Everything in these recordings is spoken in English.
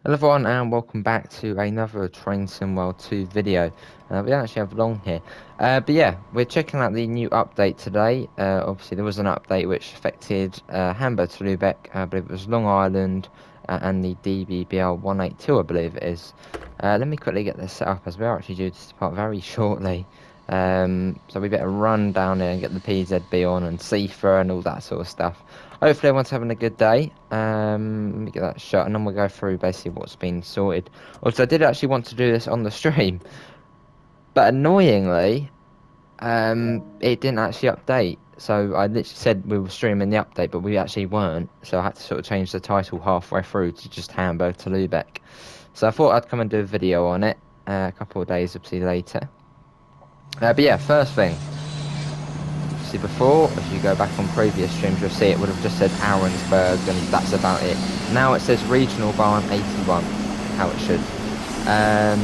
Hello everyone and welcome back to another Train Sim World 2 video. We don't actually have long here. But yeah, we're checking out the new update today. Obviously there was an update which affected Hamburg to Lubeck, I believe it was Long Island, and the DBBL 182 I believe it is. Let me quickly get this set up as we are actually due to depart very shortly. So we better run down there and get the PZB on and CIFA and all that sort of stuff. Hopefully everyone's having a good day. Let me get that shut and then we'll go through basically what's been sorted. Also, I did actually want to do this on the stream, but annoyingly, it didn't actually update. So I literally said we were streaming the update, but we actually weren't. So I had to sort of change the title halfway through to just Hamburg to Lubeck. So I thought I'd come and do a video on it a couple of days obviously later. But yeah, first thing. See before, if you go back on previous streams, you'll see it would have just said Arensburg and that's about it. Now it says Regional Barn 81, how it should. And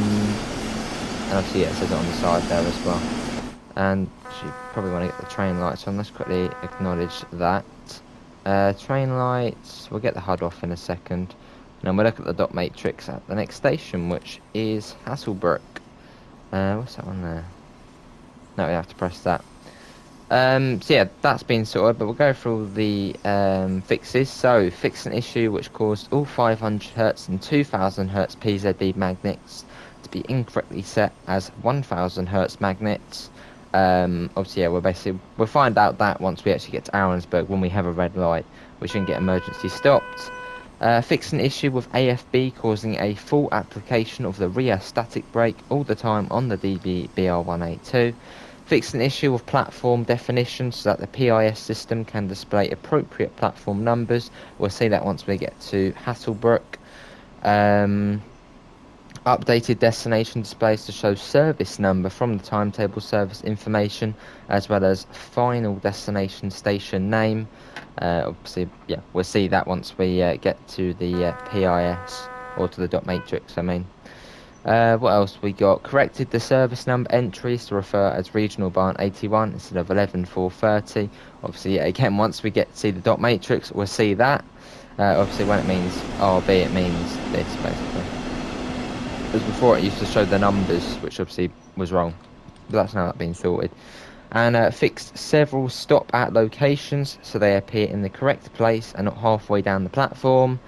obviously yeah, it says it on the side there as well. And you probably want to get the train lights on. Let's quickly acknowledge that. Train lights, we'll get the HUD off in a second. And then we'll look at the dot matrix at the next station, which is Hasselbrook. What's that one there? No, we have to press that. So yeah, that's been sorted, but we'll go through the fixes. So, fix an issue which caused all 500Hz and 2000Hz PZB magnets to be incorrectly set as 1000Hz magnets. Obviously, yeah, we'll find out that once we actually get to Arensburg when we have a red light, we shouldn't get emergency stopped. Fix an issue with AFB causing a full application of the rear static brake all the time on the DB-BR182. Fix an issue with platform definition so that the PIS system can display appropriate platform numbers. We'll see that once we get to Hasselbrook. Updated destination displays to show service number from the timetable service information, as well as final destination station name. Obviously, yeah, we'll see that once we get to the PIS, or to the dot matrix, I mean. What else we got? Corrected the service number entries to refer as Regional Barn 81 instead of 11430. Obviously, yeah, again, once we get to see the dot matrix, we'll see that. Obviously, when it means RB, it means this, basically. As before, it used to show the numbers, which obviously was wrong. But that's now been sorted. And fixed several stop at locations so they appear in the correct place and not halfway down the platform.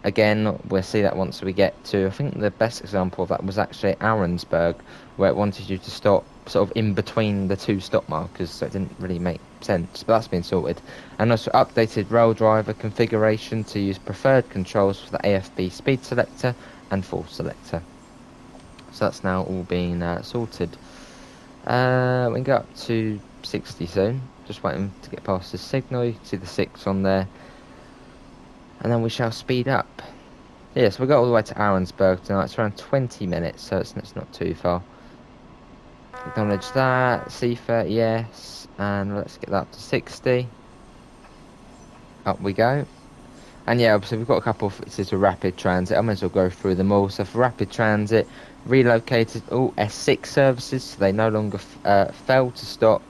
Again, we'll see that once we get to, I think the best example of that was actually Arensburg, where it wanted you to stop sort of in between the two stop markers, so it didn't really make sense, but that's been sorted. And also updated rail driver configuration to use preferred controls for the AFB speed selector and force selector. So that's now all been sorted. We can go up to 60 soon, just waiting to get past the signal. You can see the 6 on there. And then we shall speed up. Yeah, so we got all the way to Arensburg tonight. It's around 20 minutes, so it's not too far. Acknowledge that. CIFA, yes. And let's get that up to 60. Up we go. And yeah, obviously we've got a couple of fixes for rapid transit. I might as well go through them all. So for rapid transit, relocated all S6 services, so they no longer fail to stop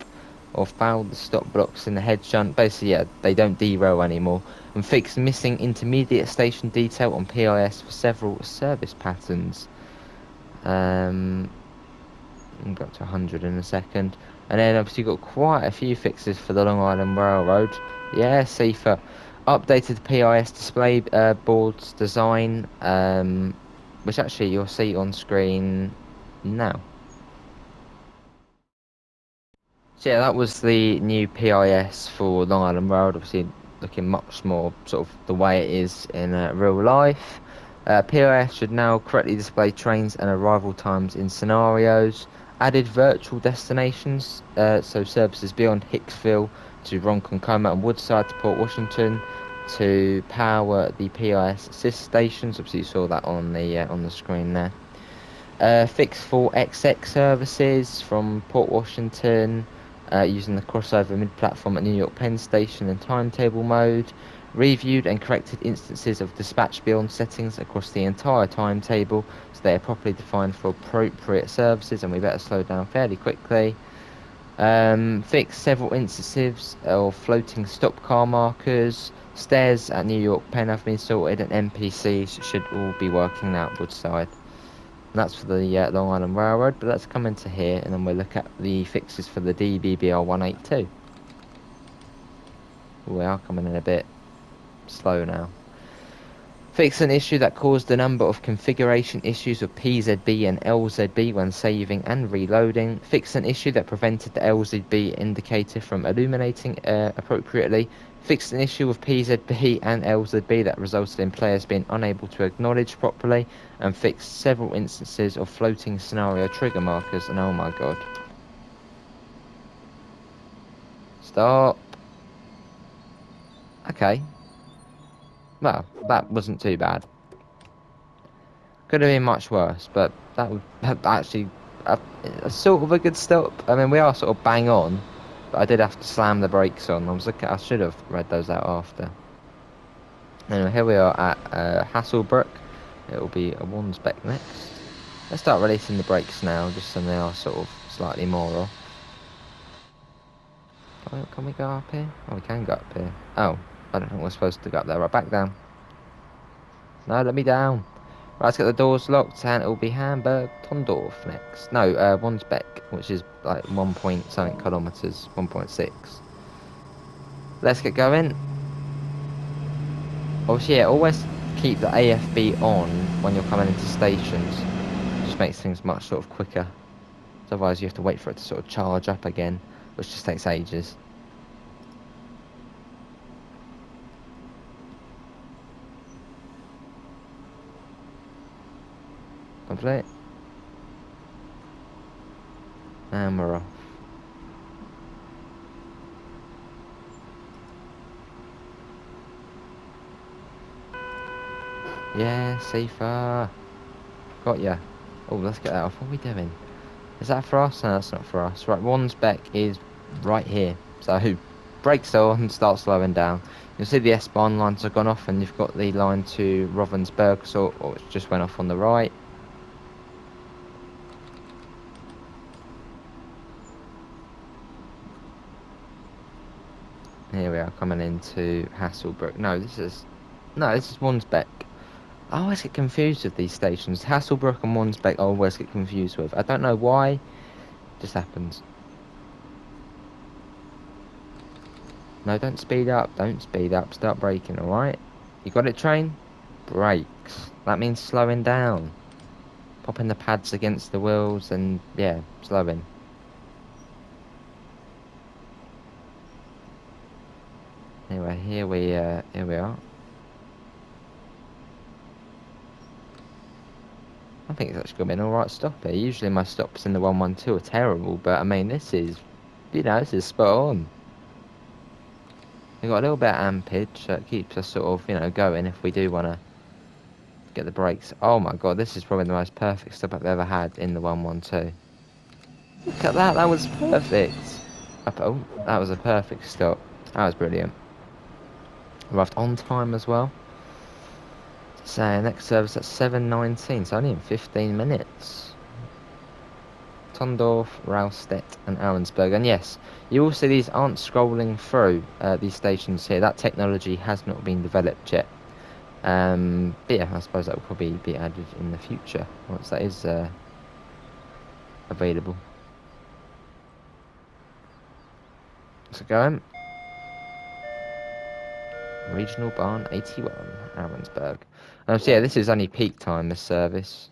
or foul the stop blocks in the head shunt. Basically, yeah, they don't derail anymore. And fixed missing intermediate station detail on PIS for several service patterns. I'll go up to 100 in a second. And then obviously you've got quite a few fixes for the Long Island Railroad. Yeah, CIFA. Updated the PIS display board's design, which actually you'll see on screen now. So yeah, that was the new PIS for Long Island Road, obviously looking much more sort of the way it is in real life. PIS should now correctly display trains and arrival times in scenarios. Added virtual destinations, so services beyond Hicksville to Ronkonkoma and Woodside to Port Washington to power the PIS assist stations. Obviously you saw that on the screen there. Fix for XX services from Port Washington using the crossover mid-platform at New York Penn Station in timetable mode. Reviewed and corrected instances of dispatch beyond settings across the entire timetable so they are properly defined for appropriate services, and we better slow down fairly quickly. Fix several instances of floating stop car markers. Stairs at New York Penn have been sorted, and NPCs should all be working out Woodside. And that's for the Long Island Railroad, but let's come into here and then we'll look at the fixes for the DBBR 182. We are coming in a bit slow now. Fix an issue that caused a number of configuration issues with PZB and LZB when saving and reloading. Fix an issue that prevented the LZB indicator from illuminating appropriately. Fix an issue with PZB and LZB that resulted in players being unable to acknowledge properly. And fix several instances of floating scenario trigger markers. And oh my god. Stop. Okay. Well, that wasn't too bad. Could have been much worse, but that would actually a sort of a good stop. I mean, we are sort of bang on, but I did have to slam the brakes on. I should have read those out after. Anyway, here we are at Hasselbrook. It will be a Wandsbeck next. Let's start releasing the brakes now, just so they are sort of slightly more off. Can we go up here? Oh, we can go up here. Oh, I don't think we're supposed to go up there. Right, back down. No, let me down. Right, let's get the doors locked, and it will be Hamburg Tondorf next. No, Wandsbeck, which is like 1 point something kilometres, 1.6. Let's get going. Obviously, yeah, always keep the AFB on when you're coming into stations. Just makes things much sort of quicker. So otherwise, you have to wait for it to sort of charge up again, which just takes ages. Complete. And we're off. Yeah, safer. Got ya. Oh, let's get that off. What are we doing? Is that for us? No, that's not for us. Right, Wandsbeck is right here. So, brakes on, start slowing down. You'll see the S-Bahn lines have gone off, and you've got the line to Ravensburg, so it just went off on the right. Here we are coming into Hasselbrook. No, this is Wandsbeck. I always get confused with these stations. Hasselbrook and Wandsbeck I always get confused with. I don't know why. It just happens. No, don't speed up. Don't speed up. Start braking, alright? You got it, train? Brakes. That means slowing down. Popping the pads against the wheels and, yeah, slowing. Anyway, here we are. I think it's actually got to be an alright stop here. Usually my stops in the 112 are terrible, but I mean, this is spot on. We've got a little bit of ampage, so it keeps us sort of, going if we do want to get the brakes. Oh my god, this is probably the most perfect stop I've ever had in the 112. Look at that was perfect. Oh, that was a perfect stop. That was brilliant. Arrived on time as well. So next service at 7:19, so only in 15 minutes. Tondorf, Railstedt and Arensberg. And yes, you will see these aren't scrolling through these stations here. That technology has not been developed yet. But yeah, I suppose that will probably be added in the future once that is available. So going. Regional Barn 81, Arensberg. So yeah, this is only peak time, this service.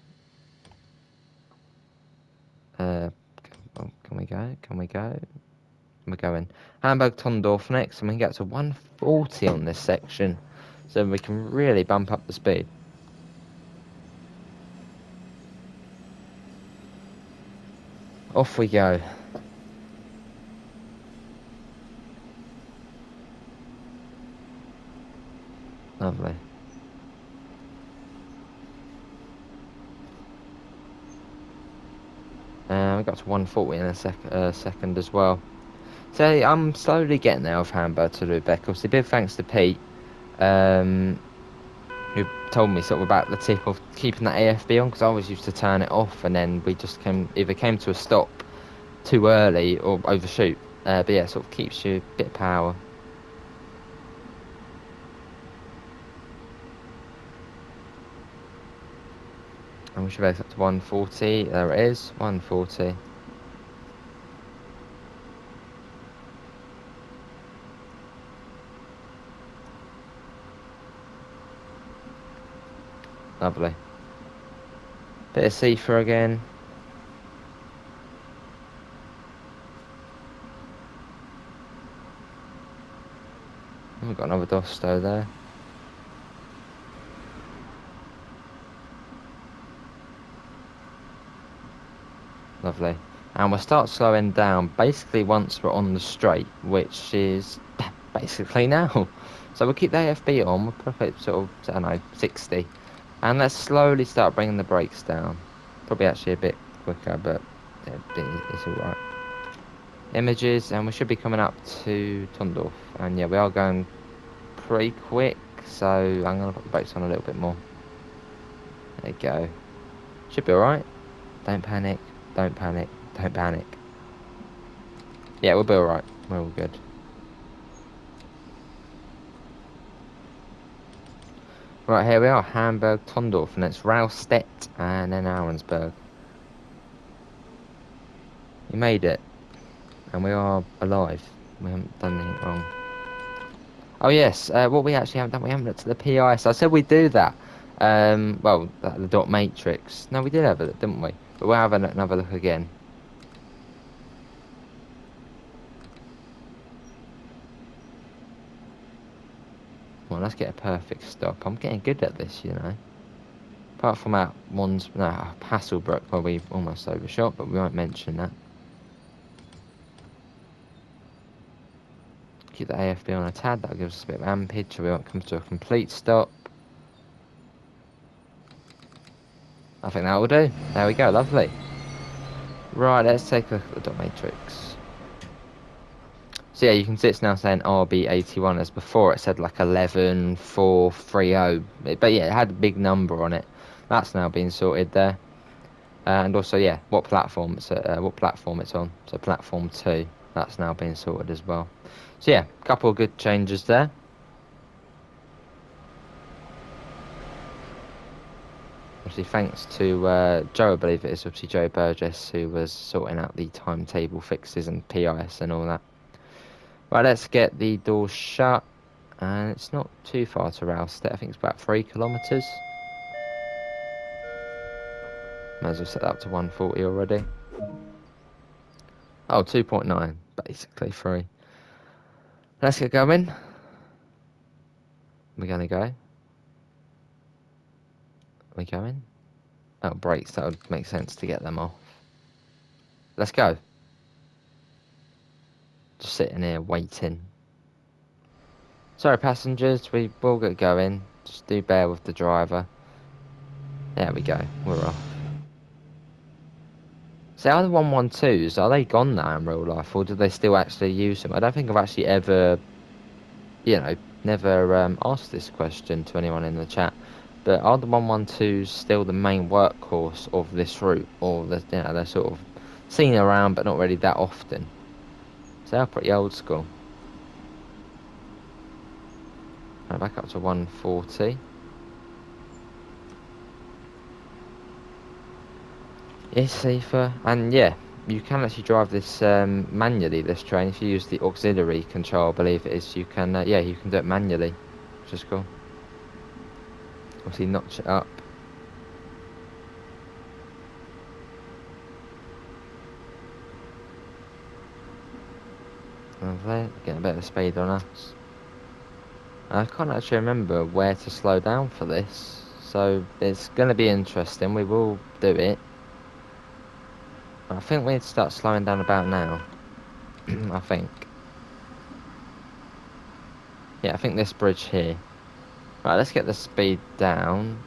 Can we go? We're going Hamburg Tondorf next, and we can get to 140 on this section, so we can really bump up the speed. Off we go. Lovely. We got to 140 in a second as well. So I'm slowly getting there with Hamburg to Lubeck. Obviously, big thanks to Pete, who told me sort of about the tip of keeping that AFB on, because I always used to turn it off, and then we just either came to a stop too early or overshoot. But yeah, it sort of keeps you a bit of power. And we should race up to 140. There it is, 140. Lovely. Bit of see-through again. We've got another Dosto there. Lovely. And we'll start slowing down basically once we're on the straight, which is basically now. So we'll keep the AFB on, we'll put it sort of, I don't know, 60. And let's slowly start bringing the brakes down. Probably actually a bit quicker, but yeah, it's alright. Images, and we should be coming up to Tondorf. And yeah, we are going pretty quick, so I'm going to put the brakes on a little bit more. There you go. Should be alright. Don't panic, don't panic, don't panic. Yeah, we'll be alright. We're all good. Right, here we are, Hamburg, Tondorf, and it's Railstedt, and then Ahrensburg. We made it, and we are alive. We haven't done anything wrong. Oh yes, what we actually haven't done, we haven't looked at the PI, so I said we'd do that. Well, the dot matrix. No, we did have a look, didn't we? But we'll have another look again. Well, let's get a perfect stop. I'm getting good at this, you know. Apart from that one's, no, Hasselbrook, where we almost overshot, but we won't mention that. Keep the AFB on a tad, that'll give us a bit of ampage, so we won't come to a complete stop. I think that will do. There we go, lovely. Right, let's take a look at the dot matrix. So yeah, you can see it's now saying RB81, as before it said like 11430. But yeah, it had a big number on it. That's now been sorted there. And also, yeah, what platform it's on. So platform 2, that's now been sorted as well. So yeah, a couple of good changes there. Obviously, thanks to Joe, I believe it is, obviously Joe Burgess, who was sorting out the timetable fixes and PIS and all that. Right, let's get the door shut. And it's not too far to Railstedt. I think it's about 3 kilometres. Might as well set that up to 140 already. Oh, 2.9, basically 3. Let's get going. We're going to go. We're going. Oh, brakes, that would make sense to get them off. Let's go. Just sitting here waiting. Sorry, passengers, we will get going. Just do bear with the driver. There we go, we're off. So are the 112s, are they gone now in real life, or do they still actually use them? I don't think I've actually ever, never asked this question to anyone in the chat. But are the 112s still the main workhorse of this route, or they're sort of seen around but not really that often? So they're pretty old school. Right, back up to 140. It's safer, and yeah, you can actually drive this manually, this train. If you use the auxiliary control, I believe it is, you can you can do it manually, which is cool. Obviously notch it up. Lovely, getting a bit of speed on us. I can't actually remember where to slow down for this, so it's going to be interesting. We will do it. I think we need to start slowing down about now. I think. Yeah, I think this bridge here. Right, let's get the speed down.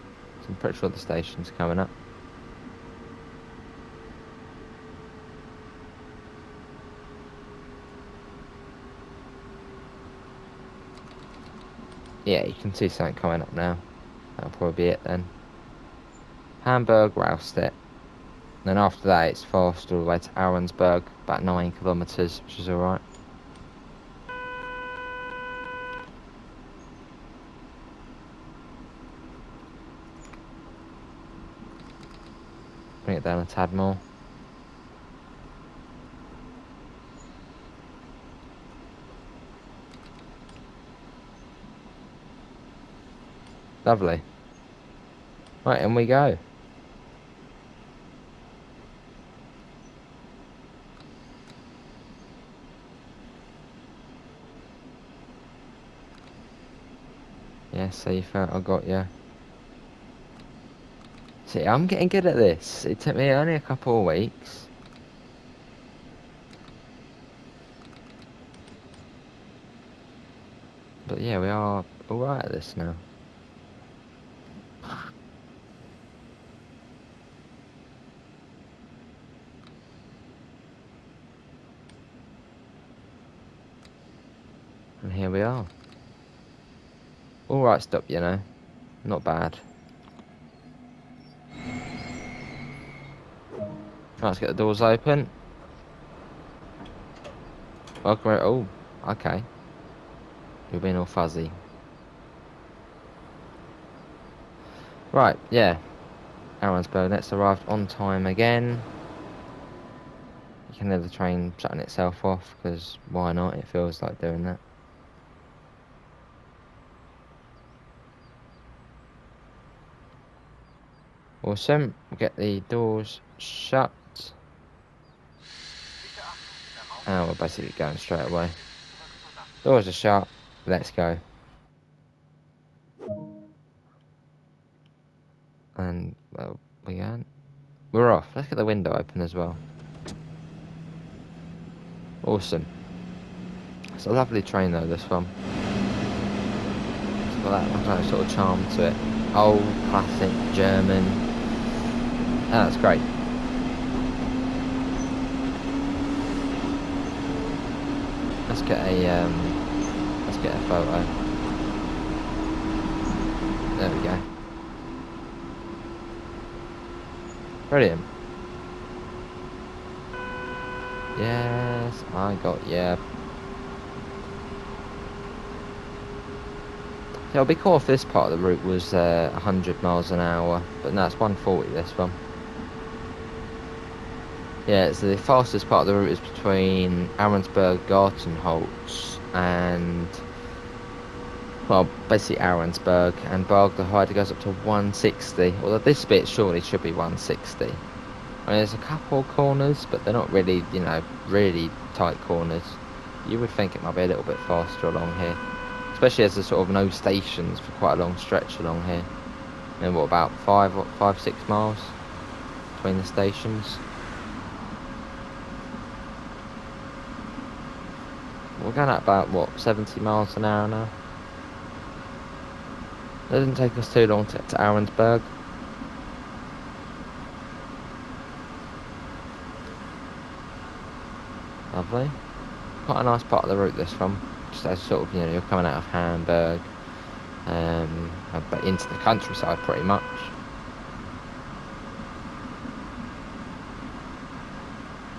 I'm pretty sure the station's coming up. Yeah, you can see something coming up now. That'll probably be it then. Hamburg Railstedt. Then after that, it's fast all the way to Ahrensburg, about 9 kilometres, which is alright. Bring it down a tad more. Lovely. Right, in we go. Yeah, safer, I got you. See, I'm getting good at this. It took me only a couple of weeks. But yeah, we are alright at this now. And here we are. Alright stop, you know. Not bad. Let's get the doors open. Welcome. Oh, okay. You're being all fuzzy. Right, yeah. Ahrensburg, that's arrived on time again. You can hear the train shutting itself off, because why not? It feels like doing that. Awesome. We'll get the doors shut. And we're basically going straight away. Doors are shut. Let's go. And, well, we're off. Let's get the window open as well. Awesome. It's a lovely train though, this one. It's got that sort of charm to it. Old, classic, German. Oh, that's great. Let's get a photo. There we go. Brilliant. Yes, I got yeah. It'll be cool if this part of the route was 100 miles an hour, but no, it's 140 this one. Yeah, so the fastest part of the route is between Ahrensburg, Gartenholz, and, well, basically Ahrensburg, and Barg the Heide goes up to 160, although this bit surely should be 160. I mean, there's a couple of corners, but they're not really, you know, really tight corners. You would think it might be a little bit faster along here. Especially as there's sort of no stations for quite a long stretch along here. And what, about 5-6 miles between the stations? We're going at about, what, 70 miles an hour now? It doesn't take us too long to get to Ahrensburg. Lovely. Quite a nice part of the route, this one. Just as sort of, you know, you're coming out of Hamburg, but into the countryside pretty much.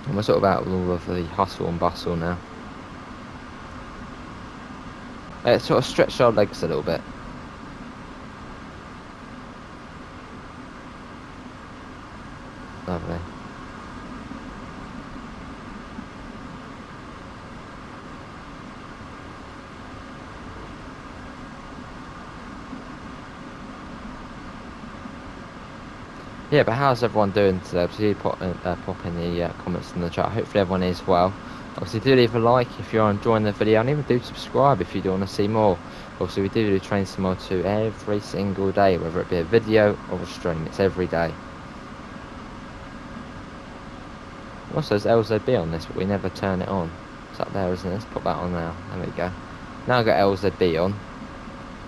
And we're sort of out of all of the hustle and bustle now. It sort of stretched our legs a little bit. Lovely. Yeah, but how's everyone doing today? Please pop in the comments in the chat. Hopefully everyone is well. Obviously, do leave a like if you're enjoying the video, and even do subscribe if you do want to see more. Obviously, we do Train Sim 2 every single day, whether it be a video or a stream. It's every day. Also, there's LZB on this, but we never turn it on. It's up there, isn't it? Let's put that on now. There we go. Now I've got LZB on.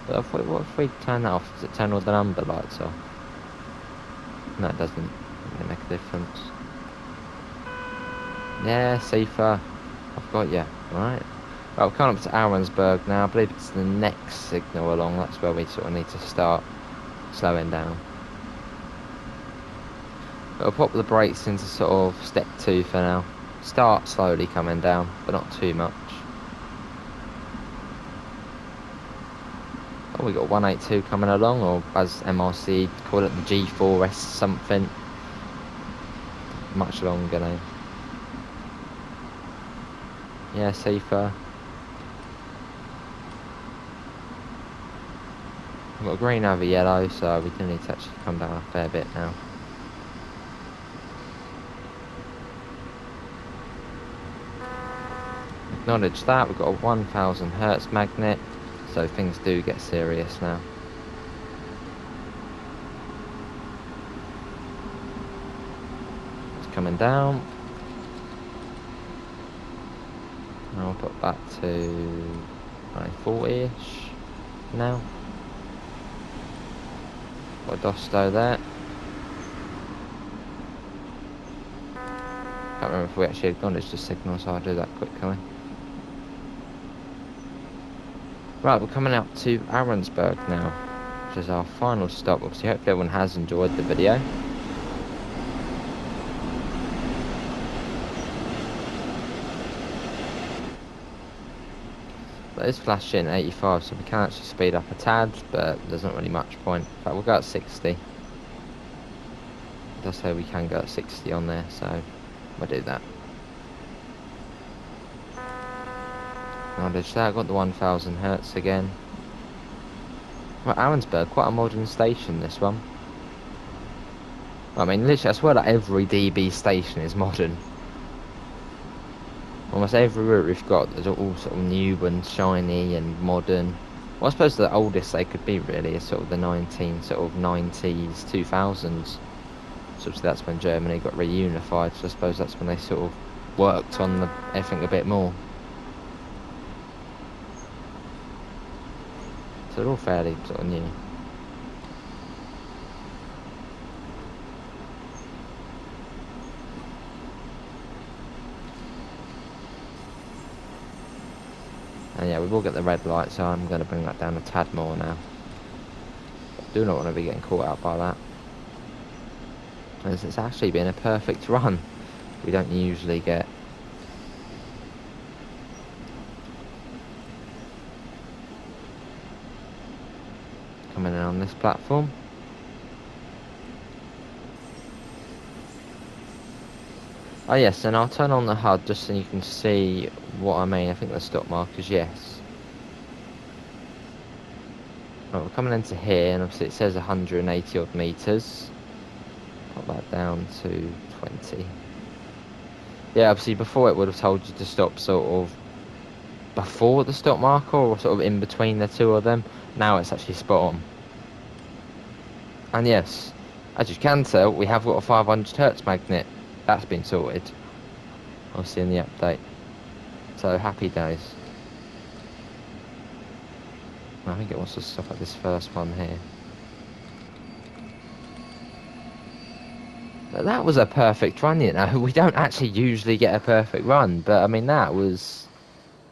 But I thought, what if we turn that off? Does it turn all the number lights off? No, it doesn't really make a difference. Yeah, safer. I've got you. Right. Well, we're coming up to Ahrensburg now. I believe it's the next signal along. That's where we sort of need to start slowing down. I'll pop the brakes into sort of step 2 for now. Start slowly coming down, but not too much. Oh, we got 182 coming along, or as MRC call it, the G4S something. Much longer name. Yeah, safer. We've got green over yellow, so we do need to actually come down a fair bit now. Acknowledge that, we've got a 1000 Hertz magnet, so things do get serious now. It's coming down. I'll put that to 40-ish now. Got a Dosto there. Can't remember if we actually acknowledged the signal, so I'll do that quickly. Right, we're coming up to Ahrensburg now, which is our final stop. Obviously, hopefully everyone has enjoyed the video. But it's flashing 85, so we can actually speed up a tad, but there's not really much point. In fact, we'll go at 60. It does say we can go at 60 on there, so we'll do that. Acknowledge that, I've got the 1000 Hertz again. Right, Ahrensburg, quite a modern station, this one. I mean, literally, I swear that every DB station is modern. Almost every route we've got is all sort of new and shiny and modern. Well, I suppose the oldest they could be really is sort of the 90s, 2000s. So obviously that's when Germany got reunified, so I suppose that's when they sort of worked on everything a bit more. So they're all fairly sort of new. And yeah, we will get the red light, so I'm going to bring that down a tad more now. I do not want to be getting caught out by that. As it's actually been a perfect run. We don't usually get. Coming in on this platform. Oh yes, and I'll turn on the HUD just so you can see what I mean. I think the stop markers, yes. Right, we're coming into here, and obviously it says 180 odd metres. Pop that down to 20. Yeah, obviously before it would have told you to stop sort of before the stop marker, or sort of in between the two of them. Now it's actually spot on. And yes, as you can tell, we have got a 500 Hertz magnet. That's been sorted, obviously, in the update. So happy days. I think it wants to stop at this first one here. But that was a perfect run, you know. We don't actually usually get a perfect run, but I mean that was.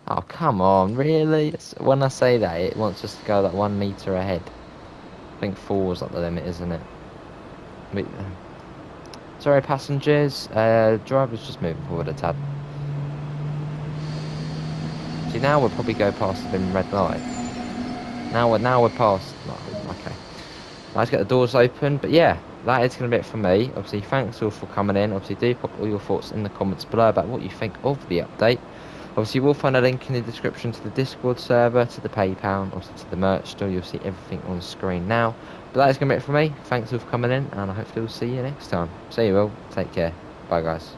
Oh come on, really? When I say that, it wants us to go that 1 metre ahead. I think 4 is like the limit, isn't it? Sorry, passengers. Driver's just moving forward a tad. See, now we'll probably go past the red light. Now we're past. Oh, okay. Let's get the doors open. But yeah, that is going to be it from me. Obviously, thanks all for coming in. Obviously, do pop all your thoughts in the comments below about what you think of the update. Obviously, you will find a link in the description to the Discord server, to the PayPal, and also to the merch store. You'll see everything on the screen now. But that is going to be it from me. Thanks all for coming in, and I hopefully we'll see you next time. See you all. Take care. Bye, guys.